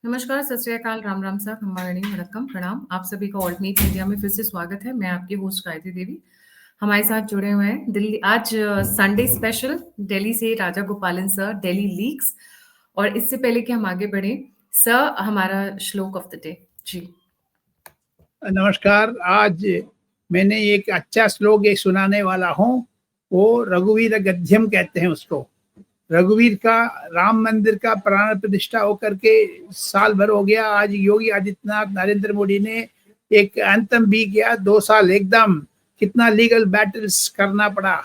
नमस्कार, सत श्री अकाल, राम राम सा, खम्बाणी, वणक्कम, प्रणाम। आप सभी का ऑल्टरनेट इंडिया में फिर से स्वागत है। मैं आपकी होस्ट गायत्री देवी। हमारे साथ जुड़े हुए हैं दिल्ली आज संडे स्पेशल दिल्ली से राजा गोपालन सर, दिल्ली लीक्स। और इससे पहले कि हम आगे बढ़े, सर हमारा श्लोक ऑफ द डे जी। नमस्कार। आज मैंने एक अच्छा श्लोक एक सुनाने वाला हूँ। वो रघुवीर गद्यम कहते हैं उसको। रघुवीर का राम मंदिर का प्राण प्रतिष्ठा होकर के साल भर हो गया। आज योगी आदित्यनाथ नरेंद्र मोदी ने एक एंथम भी किया। 2 साल एकदम कितना लीगल बैटल्स करना पड़ा,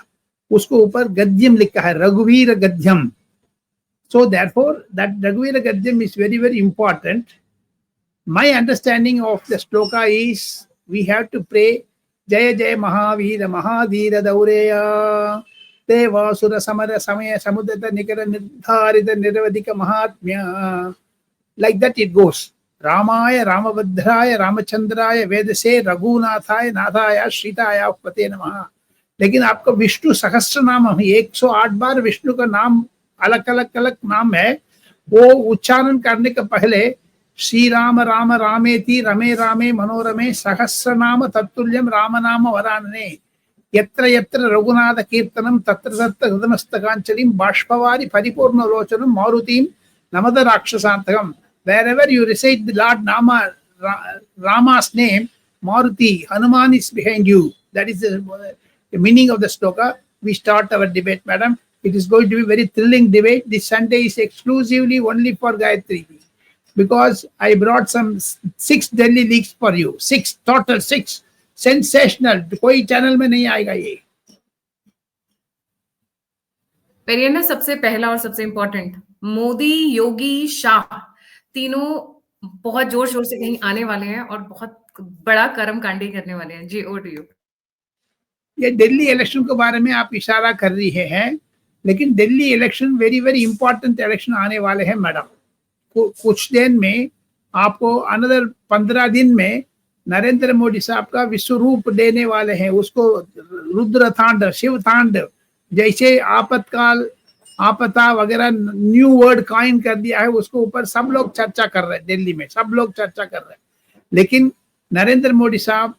उसको ऊपर गद्यम लिखा है, रघुवीर गद्यम। So therefore that Raghuveera Gadyam is very very important. My understanding of the shloka is we have to pray Jaya Jaya Mahavira Mahadhira Daureya Devasura Samara Samaya Samudata Nikara Nirdharita Niravadika Mahatmya. Like that it goes. Ramaya Ramabhadraya Ramachandraya Vedase Raghunathaya Nathaya Shritaya Pate Namaha. लेकिन आपको विष्णु सहस्त्र नाम 108 बार विष्णु का नाम अलग अलग नाम है। वो उच्चारण करने के पहले श्री राम राम रामेति रमे रामे मनोरमे सहस्र नाम तत्तुल्यम राम नाम वरानने यत्र यत्र रघुनाथ कीर्तनम तत्र तत्र हृदमस्तकांचलिम बाष्पवारि परिपूर्ण लोचनम मारुतिम नमद राक्षसांतकम. Wherever you recite the Lord Nama, Rama's name, Maruti, Hanuman is behind you. That is the meaning of the sloka. We start our debate, madam. It is going to be a very thrilling debate. This Sunday is exclusively only for Gayatri, because I brought some 6 Delhi leaks for you. 6 total, 6 sensational. कोई channel में नहीं आएगा ये। पेरियना सबसे पहला और सबसे important, Modi Yogi Shah तीनों बहुत जोर शोर से कहीं आने वाले हैं और बहुत बड़ा कर्म कांडी करने वाले हैं जी। Over to you. ये दिल्ली इलेक्शन के बारे में आप इशारा कर रही हैं, लेकिन Delhi election very very important election आने वाले हैं मैडम। कुछ दिन में आपको अनदर 15 दिन में नरेंद्र मोदी साहब का विश्व रूप देने वाले हैं। उसको रुद्र तांडव, शिव तांडव, जैसे आपातकाल, आपदा वगैरह न्यू वर्ड कॉइन कर दिया है, उसको ऊपर सब लोग चर्चा कर रहे हैं। दिल्ली में सब लोग चर्चा कर रहे हैं। लेकिन नरेंद्र मोदी साहब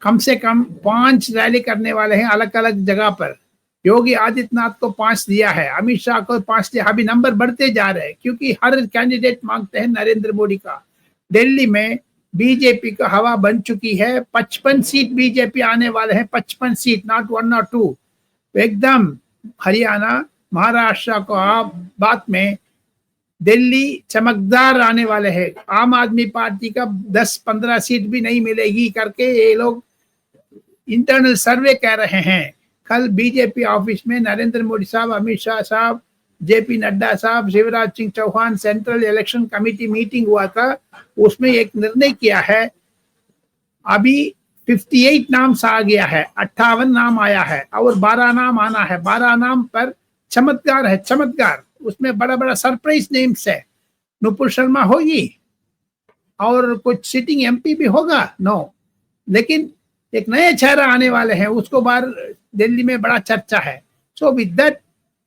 कम से कम 5 रैली करने वाले हैं अलग अलग जगह पर। योगी आदित्यनाथ को 5 दिया है, अमित शाह को 5 दिया। अभी नंबर बढ़ते जा रहे हैं क्योंकि हर कैंडिडेट मांगते हैं नरेंद्र मोदी का। दिल्ली में बीजेपी का हवा बन चुकी है। 55 सीट बीजेपी आने वाले हैं, 55 सीट, नॉट 1 और 2। एकदम हरियाणा महाराष्ट्र को आप बात में दिल्ली चमकदार आने वाले हैं। आम आदमी पार्टी का 10-15 सीट भी नहीं मिलेगी करके ये लोग इंटरनल सर्वे कह रहे हैं। कल बीजेपी ऑफिस में नरेंद्र मोदी साहब, अमित शाह साहब, जेपी नड्डा साहब, Shivraj Singh Chouhan, central election committee meeting हुआ था। उसमें एक निर्णय किया है, अभी 58 नाम आ गया है, 58 नाम आया है और 12 नाम आना है। 12 नाम पर चमत्कार है, चमत्कार। उसमें बड़ा बड़ा सरप्राइज नेम्स है। नुपुर शर्मा होगी और कुछ सिटिंग एमपी भी होगा, नो, लेकिन एक नए चेहरा आने वाले हैं, उसको बार दिल्ली में बड़ा चर्चा है। सो विद दैट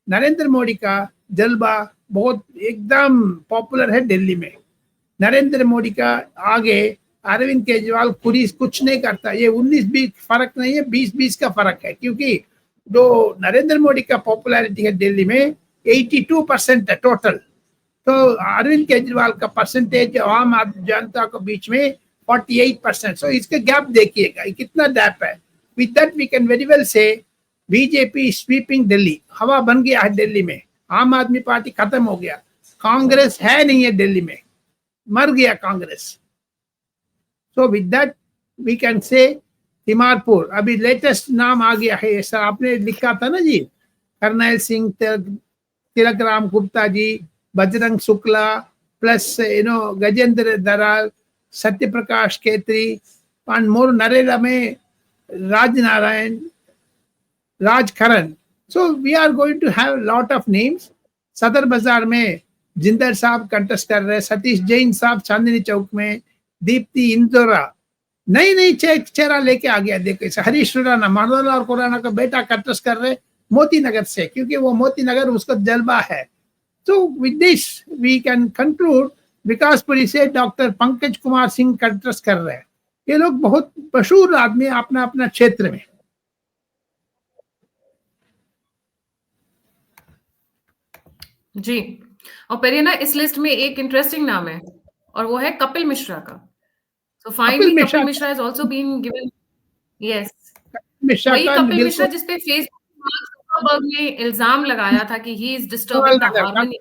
नरेंद्र मोदी का जलवा बहुत एकदम पॉपुलर है दिल्ली में। नरेंद्र मोदी का आगे अरविंद केजरीवाल कुछ नहीं करता। ये 19-20 फर्क नहीं है, 20-20 का फर्क है, क्योंकि जो नरेंद्र मोदी का पॉपुलैरिटी है दिल्ली में 82% है टोटल। तो अरविंद केजरीवाल का परसेंटेज आम जनता के बीच में 48%। सो इसका गैप देखिएगा कितना गैप है। With that we can very well say BJP sweeping Delhi. हवा बन गया है दिल्ली में। आम आदमी पार्टी खत्म हो गया, कांग्रेस है नहीं है दिल्ली में, मर गया Congress. So with that we can say Timarpur अभी लेटेस्ट नाम आ गया है। सर आपने लिखा था ना जी, Karnail Singh, Tilak Ram Gupta ji, Bajrang Shukla, plus Gajendra Daral, Satya Prakash Ketri, and more Narela में Raj Narayan, Rajkaran. So we are going to have lot of names. Sadar Bazaar में जिंदर साहब कंटेस्ट कर रहे हैं, सतीश जैन साहब चांदनी चौक में, दीप्ति इंदौरा नई चेहरा लेके आ गया। देखो हरीश खुराना, मनोहर खुराना का बेटा कंटेस्ट कर रहे मोती नगर से, क्योंकि वो मोती नगर उसका जलवा है। So with this we can conclude Vikaspuri से डॉक्टर पंकज कुमार सिंह कंटेस्ट कर रहे हैं। ये लोग बहुत मशहूर आदमी अपना अपना क्षेत्र में। जी, और फिर ये ना इस लिस्ट में एक इंटरेस्टिंग नाम है और वो है कपिल मिश्रा का। So finally Kapil Mishra is also being given. Yes, Mishra वही का कपिल मिश्रा जिसपे फेसबुक ने इल्जाम लगाया था कि he is disturbing the harmony.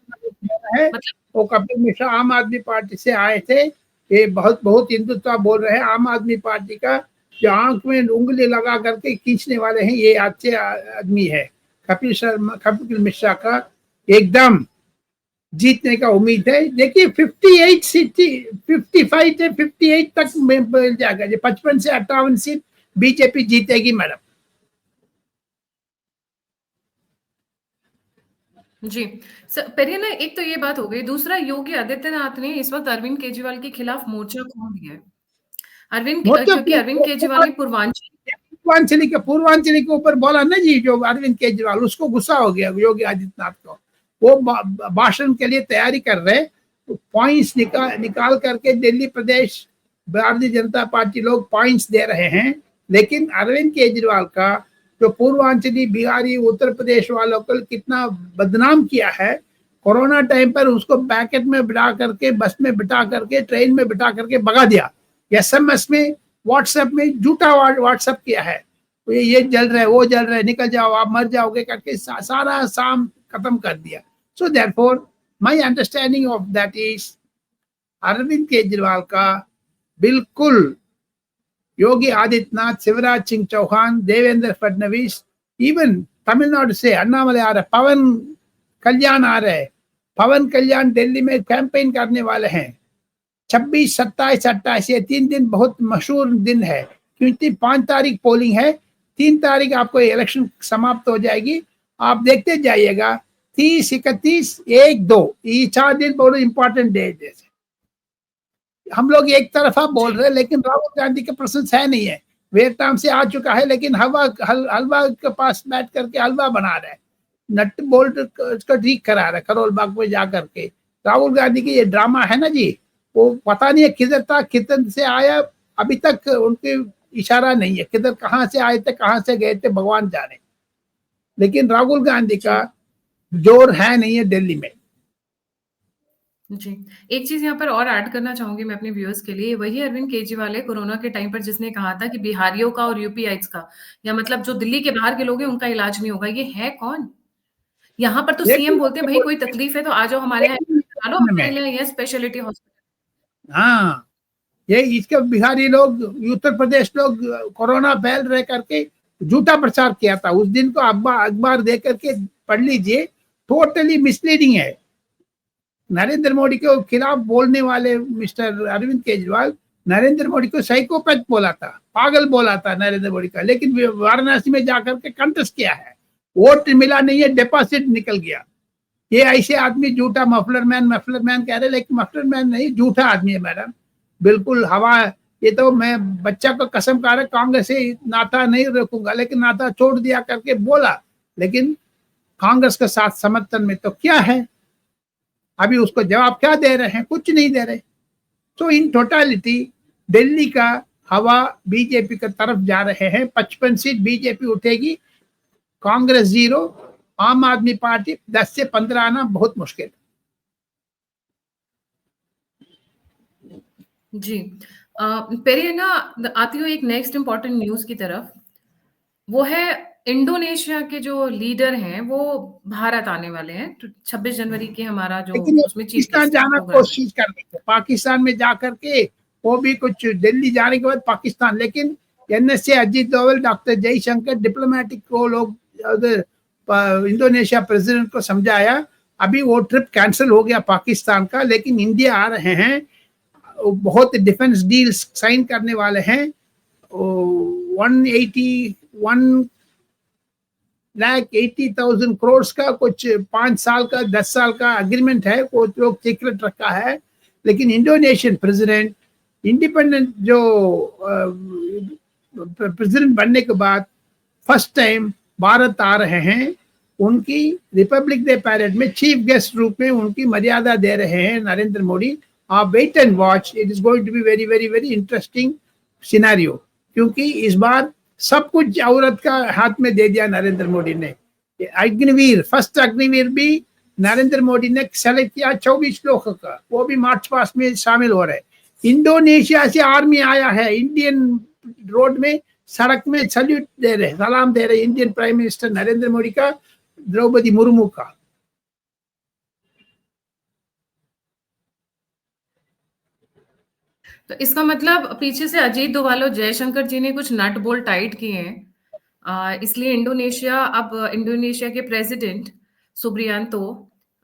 मतलब वो कपिल मिश्रा आम आदमी पार्टी से आए थे, ये बहुत बहुत हिंदुत्व बोल रहे हैं। आम आदमी पार्टी का जो आंख में उंगली लगा करके खींचने वाले हैं, ये अच्छे आदमी है। कपिल मिश्रा का एकदम जीतने का उम्मीद है। देखिए 58 सीट, 55 से 58 तक मिल जाएगा। 55 से 58 सीट बीजेपी जीतेगी मैडम। जी पेरिया ना, एक तो ये बात हो गई। दूसरा, योगी आदित्यनाथ ने इस वक्त अरविंद केजरीवाल के खिलाफ मोर्चा खोल दिया है। क्योंकि अरविंद केजरीवाल ने पूर्वांचली के ऊपर बोला ना जी, जो अरविंद केजरीवाल, उसको गुस्सा हो गया योगी आदित्यनाथ को। वो भाषण के लिए तैयारी कर रहे, तो पॉइंट्स निकाल करके दिल्ली प्रदेश भारतीय जनता पार्टी लोग पॉइंट्स दे रहे हैं। लेकिन अरविंद केजरीवाल का जो पूर्वांचली, बिहारी, उत्तर प्रदेश वालों को कितना बदनाम किया है, कोरोना टाइम पर उसको पैकेट में बिठा करके, बस में बिठा करके, ट्रेन में बिठा करके भगा दिया। SMS में, व्हाट्सएप में झूठा व्हाट्सएप किया है, तो ये जल रहा है, वो जल रहा है, निकल जाओ, आप मर जाओगे करके सारा शाम खत्म कर दिया। So therefore my understanding of that is Arvind Kejriwal का बिल्कुल योगी आदित्यनाथ, शिवराज सिंह चौहान, देवेंद्र फडणवीस, इवन तमिलनाडु से अन्नामले आ रहे, पवन कल्याण आ रहे। पवन कल्याण दिल्ली में कैंपेन करने वाले हैं। 26, 27, 28 ये 3 दिन बहुत मशहूर दिन है, क्योंकि 5 तारीख पोलिंग है, 3 तारीख आपको इलेक्शन समाप्त हो जाएगी। आप देखते जाइएगा 30, 31, 1, 2 ये 4 दिन बहुत इंपॉर्टेंट डेट है। हम लोग एक तरफा बोल रहे हैं, लेकिन राहुल गांधी के प्रेजेंस है नहीं है। वियतनाम से आ चुका है, लेकिन हलवा के पास बैठ करके हलवा बना रहा है, नट बोल्ट का ठीक करा रहा है करोल बाग में जा करके। राहुल गांधी की ये ड्रामा है ना जी, वो पता नहीं है किधर था, किधर से आया, अभी तक उनके इशारा नहीं है, किधर कहाँ से आए थे, कहाँ से गए थे, भगवान जाने। लेकिन राहुल गांधी का जोर है नहीं है दिल्ली में। जी, एक चीज यहाँ पर और ऐड करना चाहूंगी मैं अपने व्यूअर्स के लिए। वही अरविंद केजरीवाल है कोरोना के टाइम पर जिसने कहा था कि बिहारियों का और यूपीआईस का, या मतलब जो दिल्ली के बाहर के लोग हैं उनका इलाज नहीं होगा। ये है कौन? यहाँ पर तो सीएम बोलते हैं भाई कोई तकलीफ है तो आ जाओ हमारे यहाँ, हमारे लिए ये स्पेशलिटी हॉस्पिटल। हाँ, ये इसके बिहारी लोग, उत्तर प्रदेश लोग कोरोना फैल रहे करके झूठा प्रचार किया था। उस दिन को अखबार दे करके पढ़ लीजिए, टोटली मिसलीडिंग है। नरेंद्र मोदी के खिलाफ बोलने वाले मिस्टर अरविंद केजरीवाल नरेंद्र मोदी को साइकोपैथ बोला था, पागल बोला था नरेंद्र मोदी का, लेकिन वाराणसी में जाकर के कंटेस्ट किया है, वोट मिला नहीं है, डिपॉजिट निकल गया। ये ऐसे आदमी झूठा मफलर मैन कह रहे, लेकिन मफलर मैन नहीं, झूठा आदमी है मैडम, बिल्कुल हवा। ये तो मैं बच्चा को कसम खा रहा, कांग्रेस से नाता नहीं रखूंगा, लेकिन नाता छोड़ दिया करके बोला। लेकिन कांग्रेस के साथ समर्थन में तो क्या है, अभी उसको जवाब क्या दे रहे हैं? कुछ नहीं दे रहे। तो इन टोटालिटी दिल्ली का हवा बीजेपी की तरफ जा रहे हैं। 55 सीट बीजेपी उठेगी, कांग्रेस 0, आम आदमी पार्टी 10 से 15 आना बहुत मुश्किल। जी पेरिया ना, आती हूँ एक नेक्स्ट इंपॉर्टेंट न्यूज की तरफ। वो है इंडोनेशिया के जो लीडर हैं वो भारत आने वाले हैं 26 जनवरी के, हमारा जो उसमें पाकिस्तान जाना कोशिश कर रहे थे, पाकिस्तान में जाकर के वो भी कुछ दिल्ली जाने के बाद पाकिस्तान, लेकिन NSA Ajit Doval, doctor Jaishankar, diplomatic को लोग इंडोनेशिया प्रेसिडेंट को समझाया। अभी वो ट्रिप कैंसिल हो गया पाकिस्तान का, लेकिन इंडिया आ रहे हैं, बहुत डिफेंस डील्स साइन करने वाले हैं। 1,80,000 करोड़ का कुछ 5 साल का 10 साल का एग्रीमेंट है, वो लोग सीक्रेट रखा है। लेकिन इंडोनेशियन प्रेसिडेंट, इंडिपेंडेंट जो प्रेसिडेंट बनने के बाद फर्स्ट टाइम भारत आ रहे हैं। उनकी रिपब्लिक डे पैरेड में चीफ गेस्ट रूप में उनकी मर्यादा दे रहे हैं नरेंद्र मोदी। आप wait and watch, it is going to be very very very interesting scenario, क्योंकि इस बार सब कुछ औरत का हाथ में दे दिया नरेंद्र मोदी ने। अग्निवीर, फर्स्ट अग्निवीर भी नरेंद्र मोदी ने सेलेक्ट किया 24 लोगों का, वो भी मार्च पास्ट में शामिल हो रहे। इंडोनेशिया से आर्मी आया है, इंडियन रोड में सड़क में सल्यूट दे रहे, सलाम दे रहे Indian prime minister Narendra Modi का, द्रौपदी मुर्मू का। तो इसका मतलब पीछे से अजीत डोभाल और जयशंकर जी ने कुछ नट बोल्ट टाइट किए हैं, इसलिए इंडोनेशिया के प्रेसिडेंट सुब्रियांतो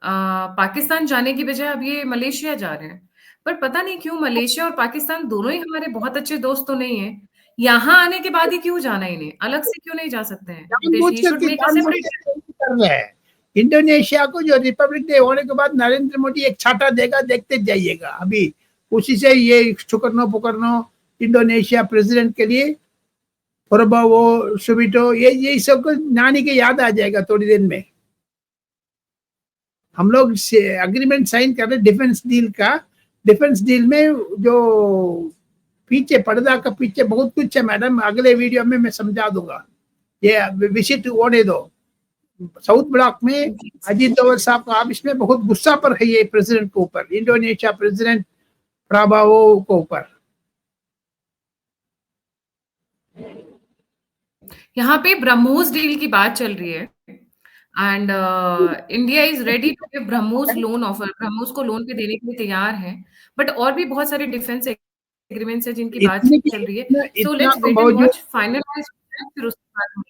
पाकिस्तान जाने की बजाय अब ये मलेशिया जा रहे हैं। पर पता नहीं क्यों मलेशिया और पाकिस्तान दोनों ही हमारे बहुत अच्छे दोस्त तो नहीं है, यहाँ आने के बाद ही क्यों जाना इन्हें, अलग से क्यों नहीं जा सकते हैं? जानबूझ ही शुड करके मेक अ सेपरेट। कर रहे हैं। इंडोनेशिया को जो रिपब्लिक डे होने के बाद नरेंद्र मोदी एक छाता देगा, देखते जाइएगा। अभी उसी से ये चुकरनो पुकरनो इंडोनेशिया प्रेसिडेंट के लिए वो सुबिटो, ये सब को नानी के याद आ जाएगा थोड़ी देर में। हम लोग अग्रीमेंट साइन कर रहे डिफेंस डील का। डिफेंस डील में जो पीछे पर्दा का पीछे बहुत कुछ है मैडम, अगले वीडियो में मैं समझा दूंगा। ये विजिट होने दो। साउथ ब्लॉक में अजीत डोभाल साहब का ऑफिस में बहुत गुस्सा पर है ये प्रेसिडेंट के ऊपर, इंडोनेशिया प्रेसिडेंट प्रभावो के ऊपर। यहाँ पे ब्रह्मोस डील की बात चल रही है and India is ready to give BrahMos loan offer, BrahMos को लोन पे देने के लिए तैयार है, बट और भी बहुत सारे डिफेंस एग्रीमेंट्स है जिनकी बात इतने चल रही है। सो इतना लेट्स का वेट एंड बावजूद वॉच, फाइनलाइज फिर उसके बाद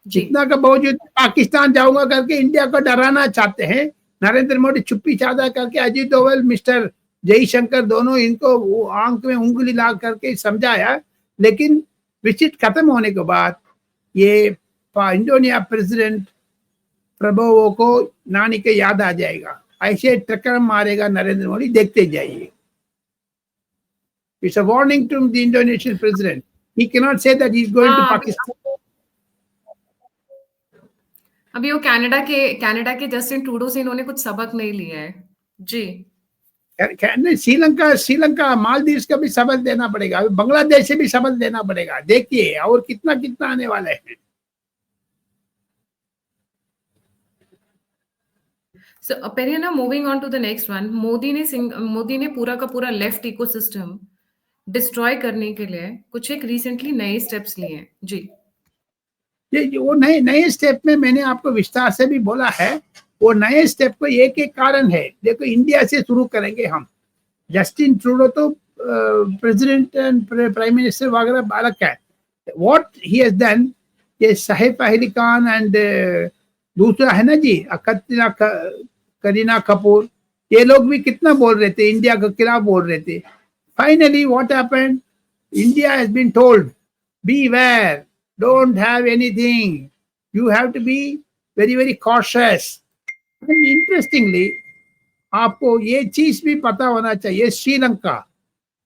जी। इतना का बावजूद पाकिस्तान जाऊंगा करके इंडिया को डराना चाहते हैं नरेंद्र मोदी। चुप्पी चादा करके अजीत डोभाल मिस्टर जयशंकर दोनों इनको आंख में उंगली ला करके समझाया, लेकिन विजिट खत्म होने के बाद ये इंडोनेशिया प्रेसिडेंट प्रभुओं को नानी के याद आ जाएगा, ऐसे टक्कर मारेगा नरेंद्र मोदी, देखते जाइए। It's a warning to the Indonesian president, he can not say that he is going to Pakistan. अभी वो कनाडा के जस्टिन ट्रूडो से इन्होंने कुछ सबक नहीं लिया है जी। श्रीलंका मालदीव का भी सबक देना पड़ेगा, बांग्लादेश से भी सबक देना पड़ेगा। देखिए और कितना कितना आने वाले हैं। So, Periana, moving on to the next one, Modi ने पूरा का पूरा लेफ्ट इकोसिस्टम डिस्ट्रॉय करने के लिए कुछ एक रिसेंटली नए स्टेप्स लिए हैं जी। ये वो नए नए स्टेप में मैंने आपको विस्तार से भी बोला है। वो नए स्टेप को एक एक कारण है। देखो, इंडिया से शुरू करेंगे हम। जस्टिन ट्रूडो तो प्रेसिडेंट एंड प्राइम मिनिस्टर वगैरह अलग है। व्हाट ही हैज डन, ये साहिब अली खान एंड दूसरा है ना जी करीना कपूर, ये लोग भी कितना बोल रहे थे, इंडिया के खिलाफ बोल रहे थे। Finally what happened, India has been told beware, don't have anything, you have to be very very cautious. And interestingly, आपको ये चीज भी पता होना चाहिए, Sri Lanka,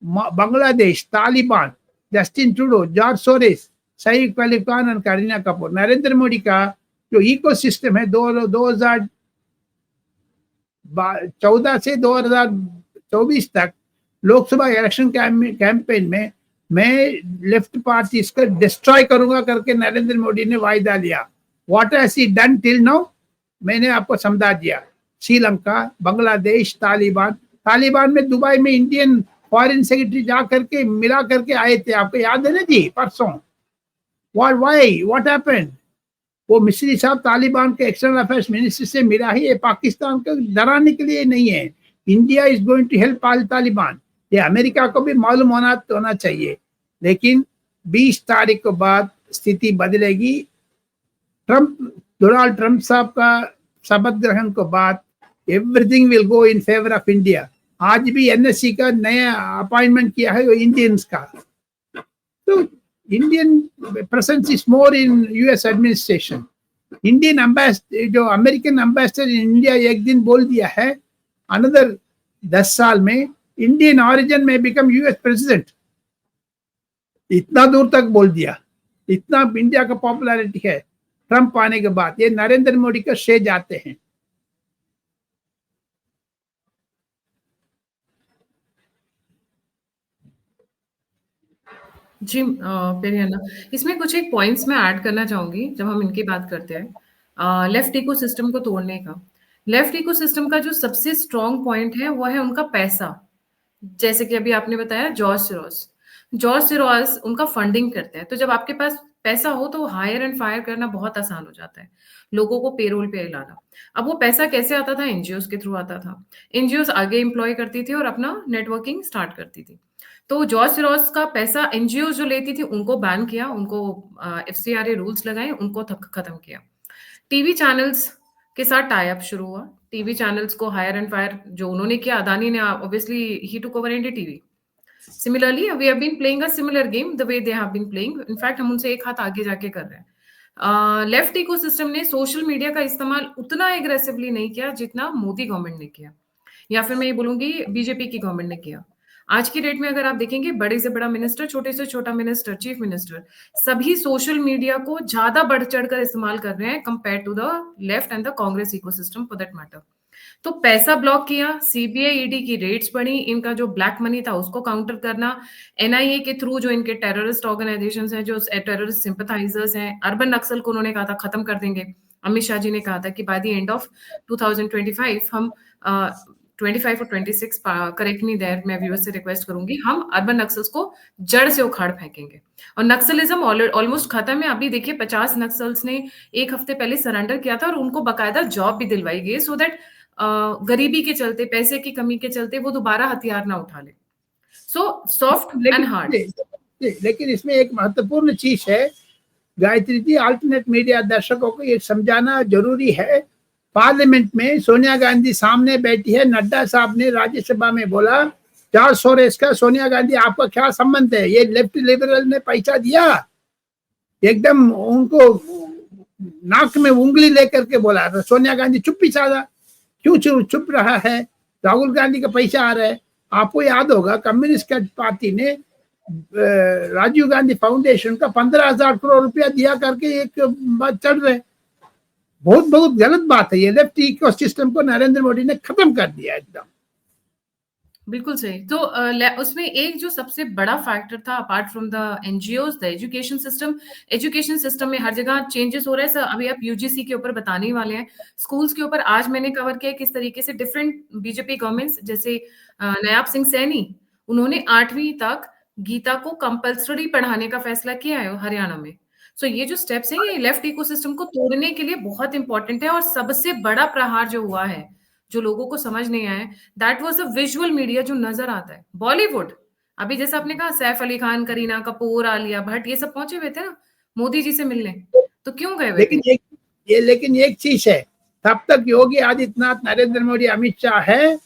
Bangladesh, Taliban, Justin Trudeau, George Soros, Saeed Ali Khan और करीना कपूर, नरेंद्र मोदी का जो इकोसिस्टम है 2014 से 2024 तक लोकसभा इलेक्शन कैंपेन में मैं लेफ्ट पार्टी इसको डिस्ट्रॉय करूंगा करके नरेंद्र मोदी ने वायदा लिया। What has he done till now, मैंने आपको समझा दिया। श्रीलंका, बांग्लादेश, तालिबान में दुबई में इंडियन फॉरेन सेक्रेटरी जा करके मिला करके आए थे, आपको याद है ना जी, परसों। व्हाट हैपेंड, वो मिस्री साहब तालिबान के एक्सटर्नल अफेयर्स मिनिस्टर से मिला ही, ये पाकिस्तान को डराने के लिए नहीं है। India is going to help Taliban, ये अमेरिका को भी मालूम होना चाहिए। लेकिन 20 तारीख के बाद स्थिति बदलेगी। डोनाल्ड ट्रंप साहब का शपथ ग्रहण के बाद everything will go in favour of India. आज भी एनएससी का नया अपॉइंटमेंट किया है वो इंडियंस का, तो Indian presence is more in US administration. Indian ambassador, जो अमेरिकन एम्बेसडर इन इंडिया, एक दिन बोल दिया है अनदर 10 साल में इंडियन ऑरिजिन में बिकम यूएस प्रेसिडेंट। इतना दूर तक बोल दिया, इतना इंडिया का पॉपुलैरिटी है ट्रंप आने के बाद। ये नरेंद्र मोदी का श्रेय जाते हैं। जी पेरियाना, इसमें कुछ एक पॉइंट्स मैं ऐड करना चाहूँगी जब हम इनकी बात करते हैं। लेफ्ट इकोसिस्टम को तोड़ने का। लेफ्ट इकोसिस्टम का जो सबसे स्ट्रॉन्ग पॉइंट है, वो है उनका पैसा। जैसे कि अभी आपने बताया जॉर्ज सोरोस। जॉर्ज सोरोस उनका फंडिंग करते हैं। तो जब आपके पास पैसा हो तो हायर एंड फायर करना बहुत आसान हो जाता है। लोगों को पेरोल पे लाना। अब वो पैसा कैसे आता था? एनजीओज़ के थ्रू आता था। एनजीओज़ आगे एम्प्लॉय करती थी और अपना नेटवर्किंग स्टार्ट करती थी। तो जॉर्ज सोरोस का पैसा एनजीओज़ जो लेती थी उनको बैन किया, उनको एफसीआरए रूल्स लगाए, उनको खत्म किया। टीवी चैनल्स के साथ टाई अप शुरू हुआ। टीवी चैनल्स को हायर एंड फायर जो उन्होंने किया, अदानी ने ऑब्वियसली ही took over India TV. Similarly we have been playing a similar game the way they have been playing. In fact हम उनसे एक हाथ आगे जाके कर रहे हैं। लेफ्ट इकोसिस्टम ने सोशल मीडिया का इस्तेमाल उतना एग्रेसिवली नहीं किया जितना मोदी गवर्नमेंट ने किया, या फिर मैं ये बोलूंगी बीजेपी की गवर्नमेंट ने किया। आज की डेट में अगर आप देखेंगे, बड़े से बड़ा मिनिस्टर, छोटे से छोटा मिनिस्टर, चीफ मिनिस्टर, सभी सोशल मीडिया को ज्यादा बढ़ चढ़ कर इस्तेमाल कर रहे हैं compare to the left and the Congress ecosystem for that matter. तो पैसा ब्लॉक किया, सीबीआई ईडी की रेड्स बढ़ी, इनका जो ब्लैक मनी था उसको काउंटर करना, एनआईए के थ्रू जो इनके टेररिस्ट ऑर्गेनाइजेशंस हैं, जो टेररिस्ट सिंपथाइजर्स हैं, अर्बन नक्सल को उन्होंने कहा था खत्म कर देंगे। अमित शाह जी ने कहा था कि बाय द एंड ऑफ 2025 हम 25 और 26 करेक्ट मी देयर, मैं व्यूअर्स से रिक्वेस्ट करूंगी, हम अर्बन नक्सल्स को जड़ से उखाड़ फेंकेंगे और नक्सलिज्म ऑलमोस्ट खत्म है। अभी देखिए 50 नक्सल्स ने एक हफ्ते पहले सरेंडर किया था और उनको बकायदा जॉब भी दिलवाई गई, सो दैट गरीबी के चलते, पैसे की कमी के चलते वो दोबारा हथियार ना उठा ले। So soft and hard. लेकिन इसमें एक महत्वपूर्ण चीज है गायत्री जी, अल्टरनेट मीडिया दर्शकों को ये समझाना जरूरी है। पार्लियामेंट में सोनिया गांधी सामने बैठी है, नड्डा साहब ने राज्यसभा में बोला जॉर्ज सोरोस का सोनिया गांधी आपका क्या संबंध है? ये लेफ्ट लिबरल ने पैसा दिया, एकदम उनको नाक में उंगली लेकर के बोला। सोनिया गांधी चुप्पी साधा, क्यों चुप रहा है? राहुल गांधी का पैसा आ रहा है। आपको याद होगा कम्युनिस्ट पार्टी ने राजीव गांधी फाउंडेशन का 15,000 करोड़ रुपया दिया करके एक बात चल रहे। बहुत बहुत गलत बात है ये। लेफ्ट इकोसिस्टम को नरेंद्र मोदी ने खत्म कर दिया एकदम। बिल्कुल सही। तो उसमें एक जो सबसे बड़ा फैक्टर था apart from the NGOs, the education system. Education system में हर जगह चेंजेस हो रहे हैं। अभी आप यूजीसी के ऊपर बताने ही वाले हैं, स्कूल्स के ऊपर। आज मैंने कवर किया किस तरीके से डिफरेंट बीजेपी गवर्नमेंट्स, जैसे नायाब सिंह सैनी, उन्होंने 8वीं तक गीता को कंपल्सरी पढ़ाने का फैसला किया है हरियाणा में। सो ये जो स्टेप्स हैं, ये लेफ्ट इकोसिस्टम को तोड़ने के लिए बहुत इंपॉर्टेंट है। और सबसे बड़ा प्रहार जो हुआ है, जो लोगों को समझ नहीं आया, that was a visual media जो नजर आता है। बॉलीवुड, अभी जैसे आपने कहा सैफ अली खान, करीना कपूर, आलिया भट्ट, ये सब पहुंचे हुए थे ना मोदी जी से मिलने, तो क्यों गए हुए थे? लेकिन एक चीज है, तब तक योगी आदित्यनाथ, नरेंद्र मोदी, अमित शाह है।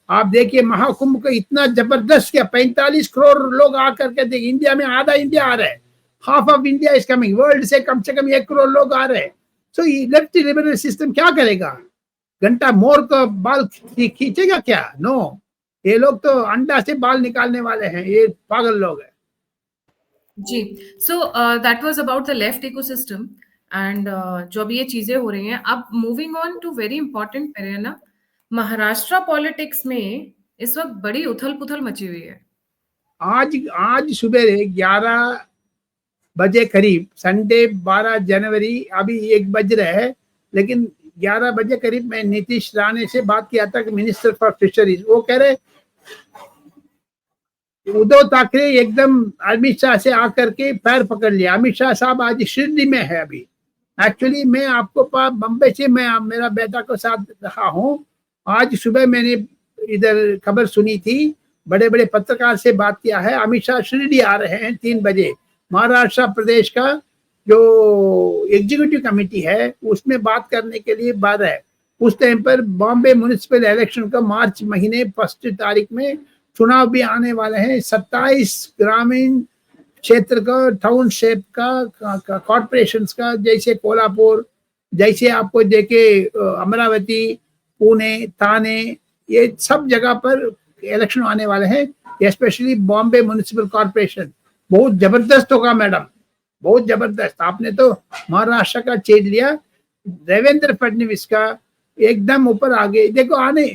आप देखिए महाकुंभ का इतना जबरदस्त किया, 45 करोड़ लोग आकर के देखिए। इंडिया में आधा इंडिया आ रहा है, half of India is coming. World से कम 1 करोड़ लोग आ रहे हैं। सो लेफ्ट लिबरल सिस्टम क्या करेगा? घंटा मोर का बाल खींचेगा क्या? नो, ये लोग तो अंडा से बाल निकालने वाले हैं, ये पागल लोग हैं। जी, so that was about the left ecosystem and जो अभी ये चीजें हो रही हैं। अब moving on to very important ना, महाराष्ट्र पॉलिटिक्स में इस वक्त बड़ी उथल पुथल मची हुई है। आज सुबह 11 बजे करीब, संडे 12 जनवरी, अभी 1 बज रहे हैं, लेकिन 11 बजे करीब मैं नीतीश राणे से बात किया था, मिनिस्टर फॉर फिशरीज। वो कह रहे उद्धव ठाकरे एकदम अमित शाह से आकर के पैर पकड़ लिया। अमित शाह साहब आज शिरडी में है अभी। एक्चुअली मैं आपको बम्बई से मैं मेरा बेटा को साथ रहा हूँ। आज सुबह मैंने इधर खबर सुनी थी, बड़े बड़े पत्रकार से बात किया है। अमित शाह शिरडी आ रहे हैं 3 बजे। महाराष्ट्र प्रदेश का जो एग्जीक्यूटिव कमेटी है उसमें बात करने के लिए बात है। उस टाइम पर बॉम्बे म्युनिसिपल इलेक्शन का मार्च महीने 1 तारीख में चुनाव भी आने वाले हैं। 27 ग्रामीण क्षेत्र का, टाउनशिप का, कॉर्पोरेशन का, जैसे कोल्हापुर, जैसे आपको देखे अमरावती, पुणे, थाने, ये सब जगह पर इलेक्शन आने वाले हैं। स्पेशली बॉम्बे म्युनिसिपल कॉर्पोरेशन बहुत जबरदस्त होगा मैडम, बहुत जबरदस्त। आपने तो महाराष्ट्र का छेड़ लिया, देवेंद्र फडणवीस का एकदम ऊपर आगे। देखो आने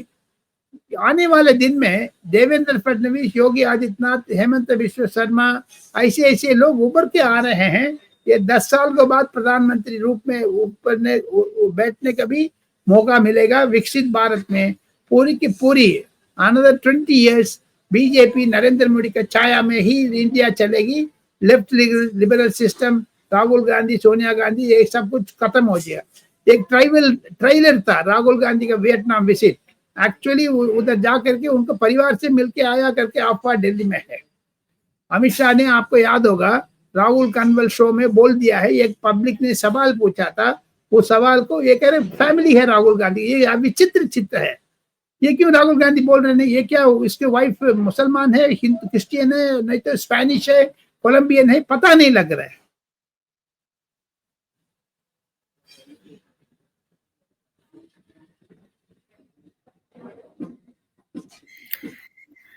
आने वाले दिन में देवेंद्र फडणवीस, योगी आदित्यनाथ, हेमंत बिश्व शर्मा, ऐसे ऐसे लोग उभर के आ रहे हैं। ये 10 साल के बाद प्रधानमंत्री रूप में ऊपर बैठने का भी मौका मिलेगा विकसित भारत में। पूरी की पूरी another 20 years BJP Narendra Modi का छाया में ही इंडिया चलेगी। Left liberal system, Rahul Gandhi, Sonia Gandhi, ये सब कुछ खत्म हो गया। एक ट्रेलर था राहुल गांधी का वियतनाम विजिट, एक्चुअली उधर जा करके उनको परिवार से मिलके आया करके अफवाह दिल्ली में है। अमित शाह ने, आपको याद होगा, राहुल कन्वल शो में बोल दिया है। एक पब्लिक ने सवाल पूछा था, वो सवाल को ये कह रहे फैमिली है राहुल गांधी, ये विचित्र चित्र है, ये क्यों राहुल गांधी बोल रहे हैं? ये क्या इसके वाइफ मुसलमान है, हिंदू क्रिश्चियन है, नहीं तो स्पेनिश है, कोलंबियन है, पता नहीं लग रहा है।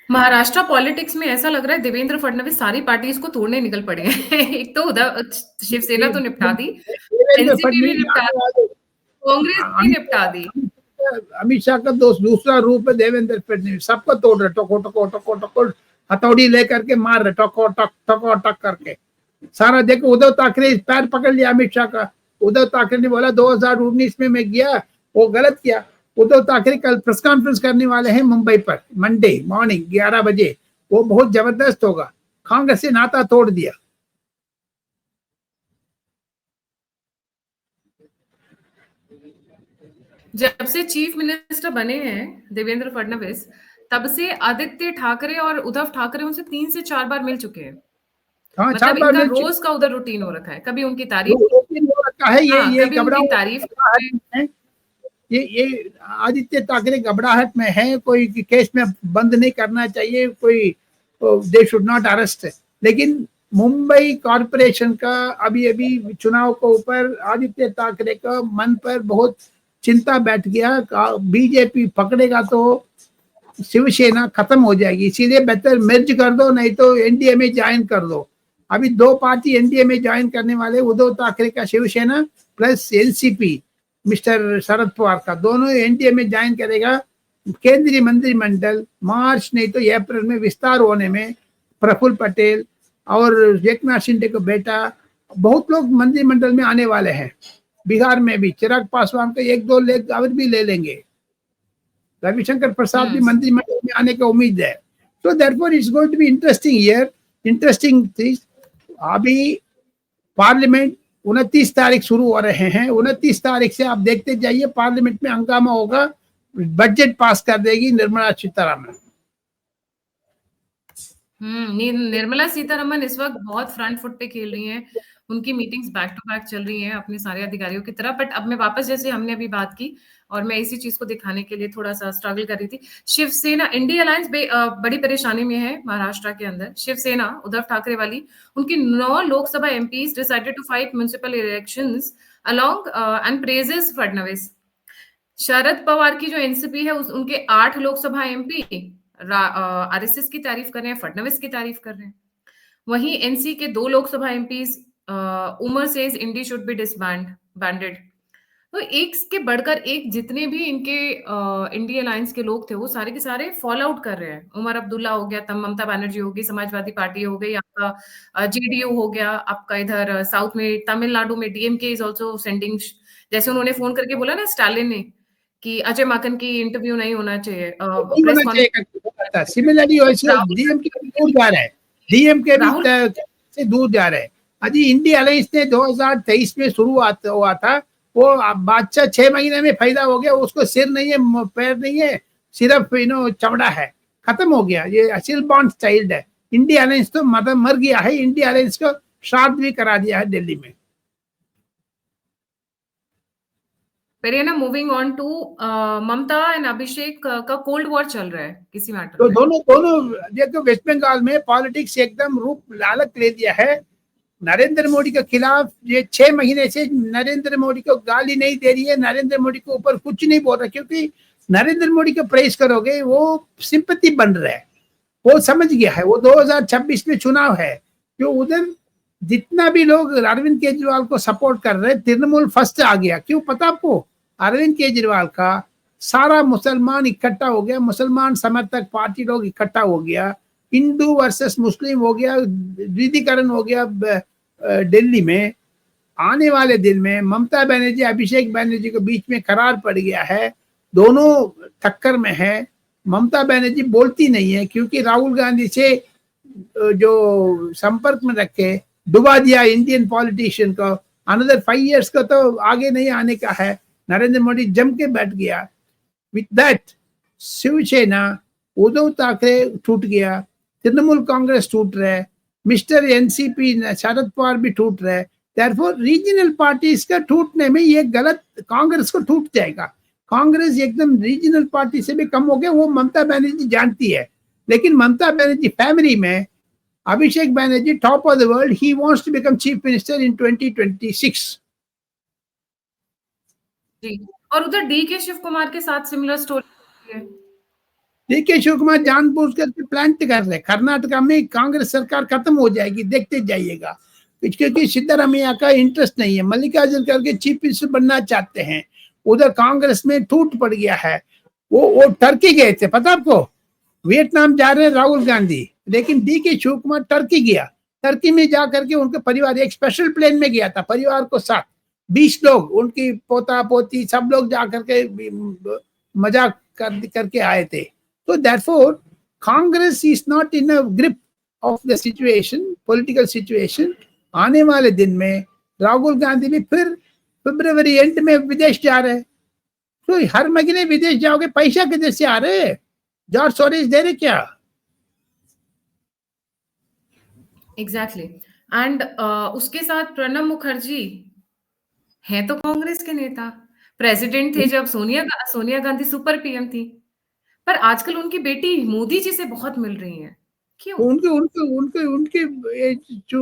महाराष्ट्र पॉलिटिक्स में ऐसा लग रहा है देवेंद्र फडणवीस सारी पार्टीज को तोड़ने निकल पड़े हैं। एक तो उधर शिवसेना तो निपटा दी, एनसीपी भी निपटा दी, कांग्रेस भी निपटा दी। अमित शाह का दूसरा रूप है देवेंद्र फडणवीस, सबको तोड़ रहे, टको टको टको टको हथौड़ी लेकर के मार रहे, टको टक टको टक करके सारा। देखो उद्धव ठाकरे पैर पकड़ लिया अमित शाह का। उद्धव ठाकरे ने बोला 2019 में मैं गया, वो गलत किया। उद्धव ठाकरे कल प्रेस कॉन्फ्रेंस करने वाले हैं मुंबई पर, मंडे मॉर्निंग 11 बजे। वो बहुत जबरदस्त होगा। कांग्रेस से नाता तोड़ दिया। जब से चीफ मिनिस्टर बने हैं देवेंद्र फडणवीस, तब से आदित्य ठाकरे और उद्धव ठाकरे उनसे 3 से 4 बार मिल चुके हैं। हाँ, मतलब इनका रोज का उधर रूटीन हो रखा है। कभी उनकी तारीफ हो रखा है, ये कभी उनकी तारीफ है। ये आदित्य ठाकरे घबराहट में है, कोई केस में बंद नहीं करना चाहिए, कोई दे शुड नॉट अरेस्ट। लेकिन मुंबई कॉरपोरेशन का अभी चुनाव के ऊपर आदित्य ठाकरे का मन पर बहुत चिंता बैठ गया। बीजेपी पकड़ेगा तो शिवसेना खत्म हो जाएगी, इसीलिए बेहतर मर्ज कर दो, नहीं तो एनडीए में ज्वाइन कर दो। अभी 2 पार्टी एनडीए में ज्वाइन करने वाले, उद्धव ठाकरे का Shiv Sena plus NCP mister Sharad Pawar का, दोनों एनडीए में ज्वाइन करेगा। केंद्रीय मंत्रिमंडल मार्च नहीं तो अप्रैल में विस्तार होने में प्रफुल्ल पटेल और एकनाथ शिंदे का बेटा, बहुत लोग मंत्रिमंडल में आने वाले हैं। बिहार में भी चिराग पासवान का 1-2 लेग और भी ले लेंगे। रविशंकर प्रसाद भी मंत्रिमंडल में आने का उम्मीद है। तो therefore it's going to be interesting year, interesting things. अभी पार्लियामेंट 29 तारीख शुरू हो रहे हैं। 29 तारीख से आप देखते जाइए, पार्लियामेंट में हंगामा होगा। बजट पास कर देगी निर्मला सीतारमण। निर्मला सीतारमण इस वक्त बहुत फ्रंट फुट पे खेल रही हैं। उनकी मीटिंग्स बैक टू बैक चल रही हैं अपने सारे अधिकारियों की तरफ। बट अब मैं वापस, जैसे हमने अभी बात की और मैं इसी चीज को दिखाने के लिए थोड़ा सा स्ट्रगल कर रही थी। शिवसेना इंडिया अलायंस बड़ी परेशानी में है महाराष्ट्र के अंदर। शिवसेना उद्धव ठाकरे वाली, उनकी 9 Lok Sabha MPs decided to fight municipal elections along and प्रेजेस फडणवीस। शरद पवार की जो एनसीपी है उनके 8 लोकसभा एमपी आरएसएस की तारीफ कर रहे हैं, फडणवीस की तारीफ कर रहे हैं। वहीं एनसी के 2 Lok Sabha MPs Omar says INDI should be disbanded. तो एक के बढ़कर एक जितने भी इनके इंडिया अलायंस के लोग थे वो सारे के सारे फॉल आउट कर रहे हैं। उमर अब्दुल्ला हो गया, ममता बनर्जी हो गई, समाजवादी पार्टी हो गई, आपका जेडीयू हो गया, आपका इधर साउथ में तमिलनाडु में डीएमके इज आल्सो सेंडिंग। जैसे उन्होंने फोन करके बोला ना स्टालिन ने कि अजय माकन की इंटरव्यू नहीं होना चाहिए, सिमिलरली डीएमके दूर जा रहा है, डीएमके भी से दूर जा रहे हैं। अजी इंडिया अलायंस ने 2023 में शुरुआत हुआ था, वो बादशाह 6 महीने में फायदा हो गया। उसको सिर नहीं है, पैर नहीं है, सिर्फ चमड़ा है, खत्म हो गया। ये असिल बॉन्ड चाइल्ड है। इंडिया अलायंस तो मतलब मर गया है। इंडिया अलायंस को श्राद्ध भी करा दिया है दिल्ली में। Moving on to Mamata and Abhishek का कोल्ड वॉर चल रहा है किसी मैटर तो दोनों देखो, वेस्ट बंगाल में पॉलिटिक्स एकदम रूप अलग ले दिया है। नरेंद्र मोदी के खिलाफ ये 6 महीने से नरेंद्र मोदी को गाली नहीं दे रही है, नरेंद्र मोदी के ऊपर कुछ नहीं बोल रहा, क्योंकि नरेंद्र मोदी को प्रेस करोगे वो सिंपैथी बन रहा है। वो समझ गया है, वो 2026 में चुनाव है। जो उधर जितना भी लोग अरविंद केजरीवाल को सपोर्ट कर रहे हैं, तृणमूल फर्स्ट आ गया। क्यों पता आपको? अरविंद केजरीवाल का सारा मुसलमान इकट्ठा हो गया, मुसलमान समर्थक पार्टी लोग इकट्ठा हो गया, हिंदू वर्सेस मुस्लिम हो गया, द्वितीकरण हो गया दिल्ली में। आने वाले दिन में ममता बनर्जी अभिषेक बनर्जी के बीच में करार पड़ गया है, दोनों टक्कर में है। ममता बनर्जी बोलती नहीं है क्योंकि राहुल गांधी से जो संपर्क में रखे डुबा दिया इंडियन पॉलिटिशियन को, अनदर 5 years का तो आगे नहीं आने का है। नरेंद्र मोदी जम के बैठ गया। विथ दैट शिवसेना, उद्धव ठाकरे टूट गया, तृणमूल कांग्रेस टूट रहे, मिस्टर एनसीपी शरद पवार भी टूट रहे। Therefore, रीजनल पार्टीज का टूटने में ये गलत, कांग्रेस को टूट जाएगा। कांग्रेस एकदम रीजनल पार्टी से भी कम हो गया, वो ममता बनर्जी जानती है। लेकिन ममता बनर्जी फैमिली में Abhishek Banerjee top of the world, he wants to become chief minister in 2026। जी, और उधर डी के शिव कुमार के साथ सिमिलर स्टोरी है। डी के शिव कुमार जानबूझ करके प्लांट कर रहे, कर्नाटका में कांग्रेस सरकार खत्म हो जाएगी, देखते जाइएगा, क्योंकि सिद्धरामैया का इंटरेस्ट नहीं है। मल्लिकार्जुन खड़गे चीफ मिनिस्टर बनना चाहते हैं, उधर कांग्रेस में टूट पड़ गया है। वो टर्की गए थे, पता आपको, वियतनाम जा रहे हैं राहुल गांधी, लेकिन डी के शिव कुमार टर्की गया। टर्की में जा करके उनके परिवार, एक स्पेशल प्लेन में गया था परिवार को साथ, 20 लोग, उनकी पोता पोती सब लोग जा करके मजाक करके आए थे। तो therefore Congress is not in a grip of the situation, political situation. आने वाले दिन में राहुल गांधी भी फिर फरवरी एंड में विदेश जा रहे हैं। तो हर महीने विदेश जाओगे, पैसा किधर से आ रहे हैं? जॉर्ज सोरेस दे रहे क्या? एग्जैक्टली। एंड उसके साथ प्रणब मुखर्जी है तो कांग्रेस के नेता, प्रेसिडेंट थे जब सोनिया गांधी सुपर पीएम थी, पर आजकल उनकी बेटी मोदी जी से बहुत मिल रही हैं। क्यों? उनके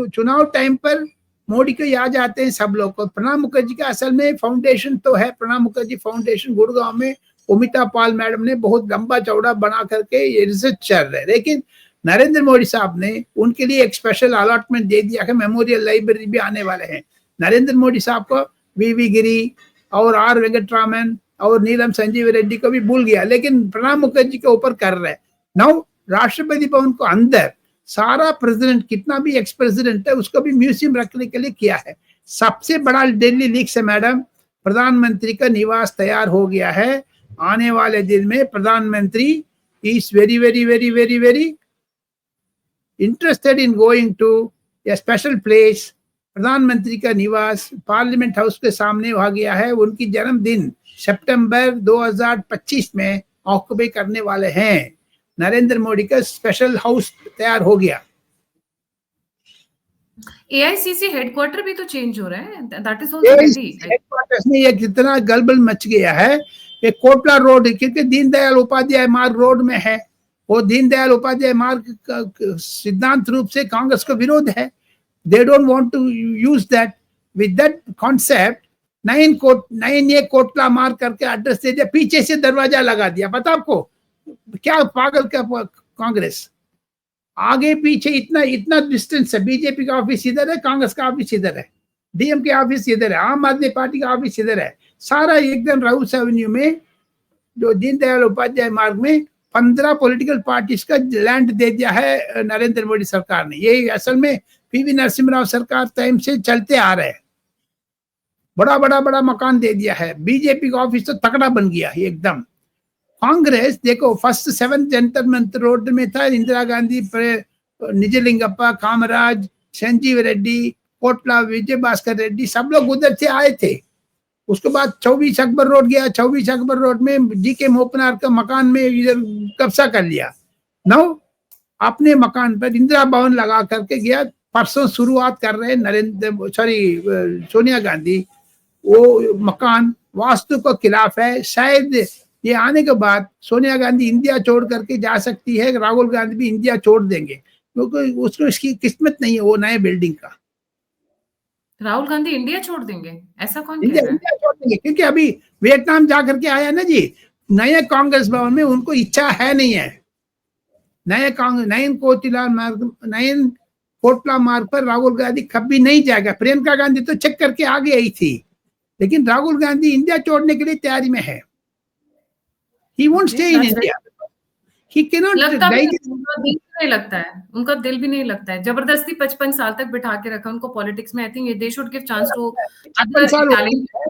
चुनाव टाइम पर मोदी को याद आते हैं सब लोग को। प्रणब मुखर्जी का असल में फाउंडेशन तो है, प्रणब मुखर्जी फाउंडेशन गुड़गांव में उमिता पाल मैडम ने बहुत लंबा चौड़ा बना करके ये रिसर्च चल रहा है। लेकिन नरेंद्र मोदी साहब ने उनके लिए एक स्पेशल अलॉटमेंट दे दिया है, मेमोरियल लाइब्रेरी भी आने वाले हैं। नरेंद्र मोदी साहब को वी गिरी और आर वेंकटरामन और नीलम संजीव रेड्डी को भी भूल गया, लेकिन प्रणब मुखर्जी के ऊपर कर रहे हैं। नाउ राष्ट्रपति भवन को अंदर सारा प्रेसिडेंट, कितना भी एक्स प्रेसिडेंट है, उसको भी म्यूजियम रखने के लिए किया है। सबसे बड़ा दिल्ली लीक से मैडम, प्रधानमंत्री का निवास तैयार हो गया है। आने वाले दिन में प्रधानमंत्री is very very very very very interested in going to a special place. प्रधानमंत्री का निवास पार्लियामेंट हाउस के सामने हो गया है। उनकी जन्मदिन सितंबर 2025 में ऑक्यूपाई करने वाले हैं। नरेंद्र मोदी का स्पेशल हाउस तैयार हो गया। एआईसीसी हेडक्वार्टर भी तो चेंज हो रहा है, that is also Delhi. Headquarters में ये कितना गलबल मच गया है। ये कोटला रोड, क्योंकि दीनदयाल उपाध्याय मार्ग रोड में है, वो दीनदयाल उपाध्याय मार्ग का सिद्धांत रूप से कांग्रेस को विरोध है। They don't want to use that. With that concept 9A Kotla Marg करके एड्रेस दे दिया, पीछे से दरवाजा लगा दिया। पता आपको क्या पागल का कांग्रेस, आगे पीछे इतना इतना डिस्टेंस है। बीजेपी का ऑफिस इधर है, कांग्रेस का ऑफिस इधर है, डीएम के ऑफिस इधर है, आम आदमी पार्टी का ऑफिस इधर है। सारा एकदम राउस एवेन्यू में, जो दीनदयाल उपाध्याय मार्ग में 15 पॉलिटिकल पार्टीज का लैंड दे दिया है नरेंद्र मोदी सरकार ने। ये असल में पीवी नरसिम्हा राव सरकार टाइम से चलते आ रहे हैं। बड़ा मकान दे दिया है। बीजेपी का ऑफिस तो तगड़ा बन गया है एकदम। कांग्रेस देखो, first 7th Jantar Mantar road में था, इंदिरा गांधी, निजलिंगप्पा, कामराज, संजीव रेड्डी, कोटला, विजय भास्कर रेड्डी, सब लोग उधर से आए थे। उसके बाद 24 अकबर रोड गया, 24 अकबर रोड में जीके मोपनार का मकान में इधर कब्जा कर लिया। नाउ अपने मकान पर इंदिरा भवन लगा करके गया। परसों शुरुआत कर रहे सोनिया गांधी। वो मकान वास्तु को खिलाफ है। शायद ये आने के बाद सोनिया गांधी इंडिया छोड़ करके जा सकती है, राहुल गांधी भी इंडिया छोड़ देंगे, क्योंकि उसको इसकी किस्मत नहीं है वो नए बिल्डिंग का। राहुल गांधी इंडिया छोड़ देंगे, ऐसा कौन कह रहा है? इंडिया छोड़ देंगे क्योंकि अभी वियतनाम जा करके आया ना जी, नए कांग्रेस भवन में उनको इच्छा है नहीं है। नए कोटला मार्ग पर राहुल गांधी कभी नहीं जाएगा। प्रियंका गांधी तो चेक करके आगे आई थी, लेकिन राहुल गांधी इंडिया छोड़ने के लिए तैयारी में है। He won't stay in India. He cannot लगता भी digest. उनका दिल भी नहीं लगता है, उनका दिल भी नहीं लगता है। जबरदस्ती 55 साल तक बिठा के रखा उनको पॉलिटिक्स में। I think they should give chance to 56 other साल हो इटालियन गया है,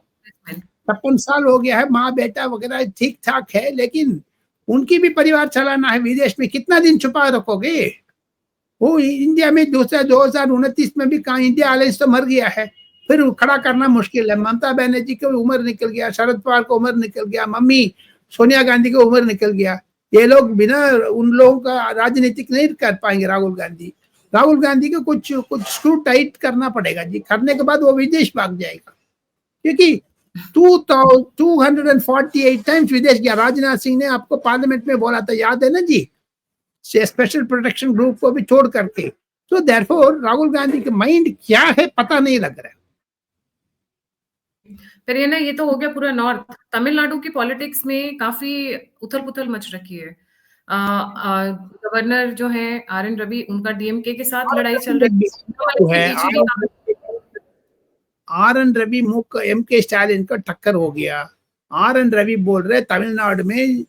56 साल हो गया है, माँ बेटा वगैरह ठीक ठाक है, लेकिन उनकी भी परिवार चलाना है। विदेश में कितना दिन छुपा रखोगे? वो इंडिया में दूसरा 2029 में भी कहा इंडिया अलायंस तो मर गया है, फिर खड़ा करना मुश्किल है। ममता बनर्जी की उम्र निकल गया, शरद पवार को उम्र निकल गया, मम्मी सोनिया गांधी की उम्र निकल गया। ये लोग बिना उन लोगों का राजनीतिक नहीं कर पाएंगे। राहुल गांधी को कुछ स्क्रू टाइट करना पड़ेगा जी, करने के बाद वो विदेश भाग जाएगा, क्योंकि 248 टाइम्स विदेश गया। राजनाथ सिंह ने आपको पार्लियामेंट में बोला था, याद है ना जी, स्पेशल प्रोटेक्शन ग्रुप को भी छोड़ करके। तो देयरफॉर राहुल गांधी के माइंड क्या है पता नहीं लग रहा है। फिर ये ना, ये तो हो गया पूरा नॉर्थ। तमिलनाडु की पॉलिटिक्स में काफी उथल-पुथल मच रखी है। गवर्नर जो है आर.एन. रवि, उनका डीएमके के साथ लड़ाई चल रही है। आर.एन. रवि मुख एम.के. स्टालिन का टक्कर हो गया। आर.एन. रवि बोल रहे तमिलनाडु में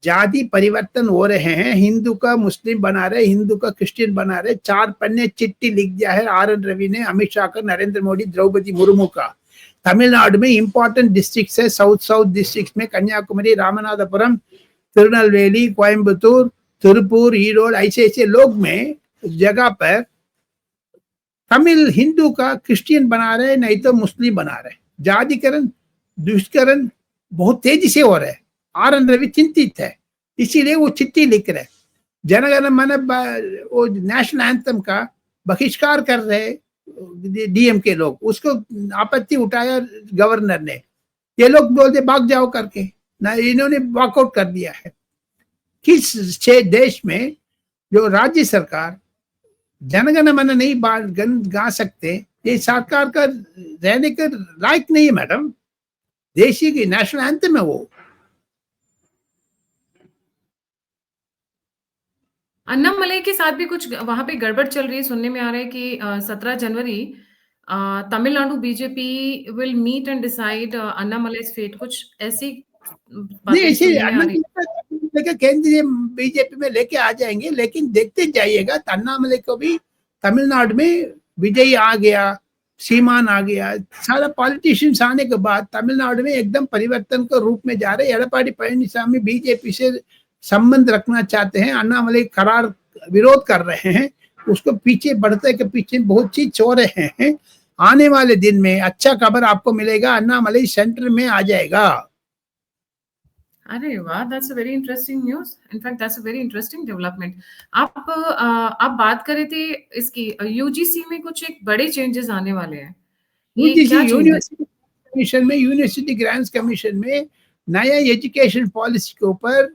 जाति परिवर्तन हो रहे हैं, हिंदू का मुस्लिम बना रहे, हिंदू का क्रिश्चियन बना रहे। 4 पन्ने चिट्ठी लिख दिया है आर.एन. रवि ने अमित शाह का, नरेंद्र मोदी, द्रौपदी मुर्मू का। तमिलनाडु में इंपॉर्टेंट डिस्ट्रिक्ट है, साउथ डिस्ट्रिक्ट में कन्याकुमारी, रामनाथपुरम, तिरुनेलवेली, कोयम्बतूर, तिरुपुर, ईरोड, ऐसे लोग में जगह पर तमिल हिंदू का क्रिश्चियन बना रहे, नहीं तो मुस्लिम बना रहे। जातिकरण, दुष्करण बहुत तेजी से हो रहा है। आर.एन. रवि चिंतित है, इसीलिए वो चिट्ठी लिख रहे। जनगण मन, वो नेशनल एंथम का बहिष्कार कर रहे डीएम के लोग, उसको आपत्ति उठाया गवर्नर ने। ये लोग बोलते भाग जाओ करके ना, इन्होंने वॉकआउट कर दिया है। किस देश में जो राज्य सरकार जनगण मन नहीं गा सकते, ये सरकार का रहने का लायक नहीं है मैडम। देशी की नेशनल एंथम है वो। अन्नामलई के साथ भी कुछ वहां पे गड़बड़ चल रही है। सुनने में आ रहा है कि 17 जनवरी Tamil Nadu BJP will meet and decide Annamalai's fate. कुछ ऐसी बातें सुनने में आ रही है। केंद्रीय बीजेपी में लेके आ जाएंगे, लेकिन देखते जाइएगा अन्नामलई को भी तमिलनाडु में विजयी आ गया, सीमान आ गया, सारा पॉलिटिशियंस आने के बाद तमिलनाडु में एकदम परिवर्तन के रूप में जा रहे। एडपाडी पळनिसामी बीजेपी से संबंध रखना चाहते हैं, अन्नामलई करार विरोध कर रहे हैं, उसको पीछे बढ़ते के पीछे बहुत चीज हो रहे हैं। आने वाले दिन में अच्छा खबर आपको मिलेगा, अन्नामलई सेंटर में आ जाएगा। अरे वाह, that's a very interesting news. In fact that's a very interesting development. आप बात कर रहे थे इसकी, यूजीसी में कुछ एक बड़े चेंजेस आने वाले हैं। ये क्या चेंजेस? यूनिवर्सिटी ग्रांट्स कमीशन में नया एजुकेशन पॉलिसी के ऊपर,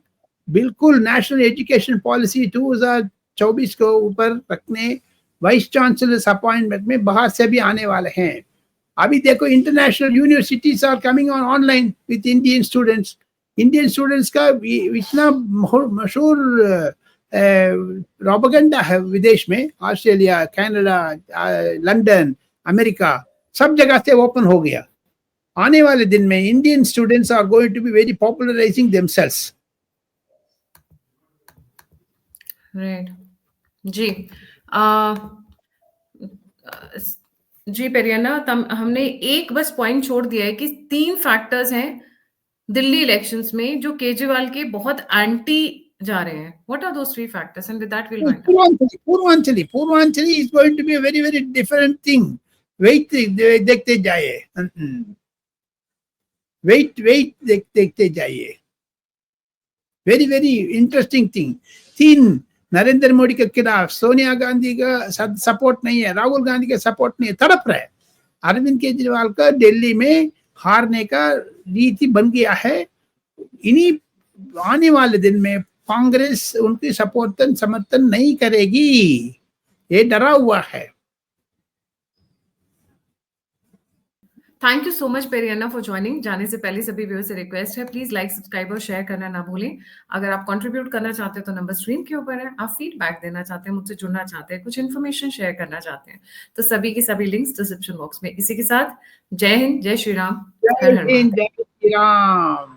बिल्कुल नेशनल एजुकेशन पॉलिसी 2024 को ऊपर रखने वाइस चांसलर्स अपॉइंटमेंट में बाहर से भी आने वाले हैं। अभी देखो, international universities are coming online with Indian students. Indian students का इतना मशहूर प्रोपेगेंडा है विदेश में, ऑस्ट्रेलिया, कनाडा, लंदन, अमेरिका, सब जगह से ओपन हो गया। आने वाले दिन में Indian students are going to be very popularising themselves. Right जी। जी पेरियाना, हमने एक बस पॉइंट छोड़ दिया है कि 3 फैक्टर्स हैं दिल्ली इलेक्शंस में जो केजरीवाल के बहुत एंटी जा रहे हैं। What are those 3 factors? And with that will wind up. Purvanchali is going to be a very very different thing. Wait देखते जाइए, वेट देखते जाइए। Very very interesting thing. 3 Narendra Modi के खिलाफ, सोनिया गांधी का सपोर्ट नहीं है, राहुल गांधी का सपोर्ट नहीं है, तड़प रहे। अरविंद केजरीवाल का दिल्ली में हारने का रीति बन गया है। इन्हीं आने वाले दिन में कांग्रेस उनकी समर्थन नहीं करेगी, ये डरा हुआ है। थैंक यू सो मच पेरियाना फॉर ज्वाइनिंग। जाने से पहले सभी व्यूअर्स से रिक्वेस्ट है, प्लीज लाइक, सब्सक्राइब और शेयर करना ना भूलें। अगर आप कंट्रीब्यूट करना चाहते हैं तो नंबर स्क्रीन के ऊपर है। आप फीडबैक देना चाहते हैं, मुझसे जुड़ना चाहते हैं, कुछ इन्फॉर्मेशन शेयर करना चाहते हैं, तो सभी की सभी लिंक्स डिस्क्रिप्शन बॉक्स में। इसी के साथ जय हिंद, जय श्री राम, हर हर महादेव। जय श्री राम।